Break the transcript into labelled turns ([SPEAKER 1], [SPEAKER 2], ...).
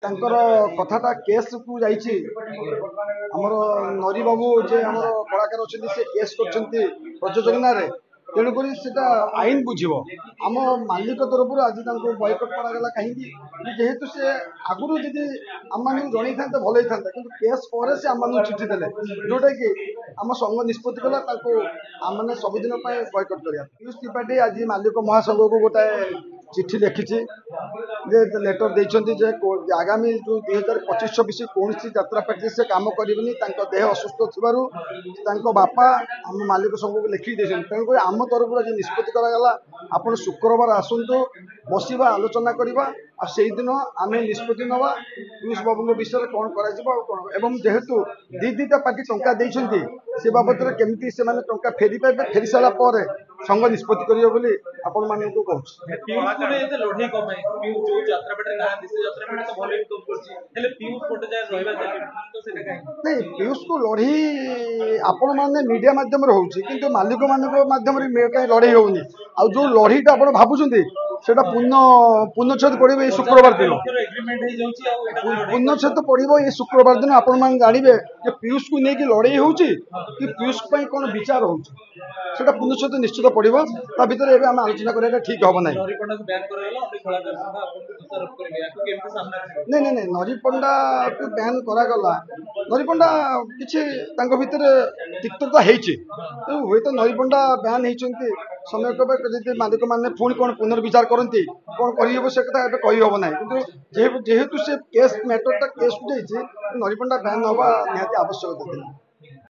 [SPEAKER 1] ତାଙ୍କର କଥାଟା କେସ୍ କୁ ଯାଇଛି। ଆମର ନରୀ ବାବୁ ଯେ ଆମର କଳାକାର ଅଛନ୍ତି ସେ କେସ୍ କରିଛନ୍ତି ପ୍ରଯୋଜକ ନାଁରେ। ତେଣୁକରି ସେଟା ଆଇନ ବୁଝିବ। ଆମ ମାଲିକ ତରଫରୁ ଆଜି ତାଙ୍କୁ ବୟକଟ୍ କରାଗଲା କାହିଁକି, ଯେହେତୁ ସେ ଆଗରୁ ଯଦି ଆମମାନଙ୍କୁ ଜଣେଇଥାନ୍ତେ ଭଲ ହେଇଥାନ୍ତା, କିନ୍ତୁ କେସ୍ ପରେ ସେ ଆମମାନଙ୍କୁ ଚିଠି ଦେଲେ, ଯୋଉଟା କି ଆମ ସଂଘ ନିଷ୍ପତ୍ତି କଲା ତାଙ୍କୁ ଆମମାନେ ସବୁଦିନ ପାଇଁ ବୟକଟ୍ କରିବା। ପିୟୁଷ ତ୍ରିପାଠୀ ଆଜି ମାଲିକ ମହାସଂଘକୁ ଗୋଟାଏ ଚିଠି ଲେଖିଛି, ଯେ ଲେଟର ଦେଇଛନ୍ତି ଯେ ଆଗାମୀ ଯୋଉ 2025-26 କୌଣସି ଯାତ୍ରା ପାର୍ଟିରେ ସେ କାମ କରିବେନି। ତାଙ୍କ ଦେହ ଅସୁସ୍ଥ ଥିବାରୁ ତାଙ୍କ ବାପା ଆମ ମାଲିକ ସଂଘକୁ ଲେଖିକି ଦେଇଛନ୍ତି। ତେଣୁକରି ଆମ ତରଫରୁ ଆଜି ନିଷ୍ପତ୍ତି କରାଗଲା, ଆପଣ ଶୁକ୍ରବାର ଆସନ୍ତୁ, ବସିବା, ଆଲୋଚନା କରିବା, ଆଉ ସେଇଦିନ ଆମେ ନିଷ୍ପତ୍ତି ନେବା ପିୟୁଷ ବାବୁଙ୍କ ବିଷୟରେ କ'ଣ କରାଯିବ ଆଉ କ'ଣ। ଏବଂ ଯେହେତୁ ଦିଟା ପାର୍ଟି ଟଙ୍କା ଦେଇଛନ୍ତି, ସେ ବାବଦରେ କେମିତି ସେମାନେ ଟଙ୍କା ଫେରି ପାଇବେ, ଫେରି ସାରିଲା ପରେ ସଂଘ ନିଷ୍ପତ୍ତି କରିବ ବୋଲି ଆପଣମାନଙ୍କୁ କହୁଛି। ନାଇଁ, ପିୟୁଷକୁ ଲଢ଼େଇ ଆପଣମାନେ ମିଡ଼ିଆ ମାଧ୍ୟମରେ ହେଉଛି, କିନ୍ତୁ ମାଲିକମାନଙ୍କ ମାଧ୍ୟମରେ କାହିଁ ଲଢ଼େଇ ହେଉନି। ଆଉ ଯେଉଁ ଲଢ଼େଇଟା ଆପଣ ଭାବୁଛନ୍ତି ସେଇଟା ପୂର୍ଣ୍ଣଚ୍ଛେଦ ପଡ଼ିବ ଏଇ ଶୁକ୍ରବାର ଦିନ। ପୂର୍ଣ୍ଣଚ୍ଛେଦ ପଡ଼ିବ ଏଇ ଶୁକ୍ରବାର ଦିନ। ଆପଣମାନେ ଜାଣିବେ ଯେ ପିୟୁଷକୁ ନେଇକି ଲଢ଼େଇ ହେଉଛି କି ପିୟୁଷ ପାଇଁ କ'ଣ ବିଚାର ହେଉଛି, ସେଇଟା ପୂର୍ଣ୍ଣଚ୍ଛେଦ ନିଶ୍ଚିତ ପଡ଼ିବ। ତା ଭିତରେ ଏବେ ଆମେ ଆଲୋଚନା କରିବାଟା ଠିକ୍ ହେବ ନାହିଁ। ନାଇଁ ନାଇଁ ନାଇଁ, ନରୀ ପଣ୍ଡାକୁ ବ୍ୟାନ୍ କରାଗଲା। ନରୀ ପଣ୍ଡା କିଛି ତାଙ୍କ ଭିତରେ ତିକ୍ତତା ହେଇଛି, ତେଣୁ ହୁଏତ ନରୀ ପଣ୍ଡା ବ୍ୟାନ୍ ହେଇଛନ୍ତି। ସମୟ କେବେ ଯଦି ମାଲିକମାନେ ପୁଣି କ'ଣ ପୁନର୍ବିଚାର କରନ୍ତି, କ'ଣ କରିହେବ ସେ କଥା ଏବେ କହିହେବ ନାହିଁ। କିନ୍ତୁ ଯେହେତୁ ସେ କେସ୍ ମ୍ୟାଟରଟା କେସ୍କୁ ଯାଇଛି, ନରୀ ପଣ୍ଡା ବ୍ୟାନ୍ ହେବା ନିହାତି ଆବଶ୍ୟକତା ଥିଲା।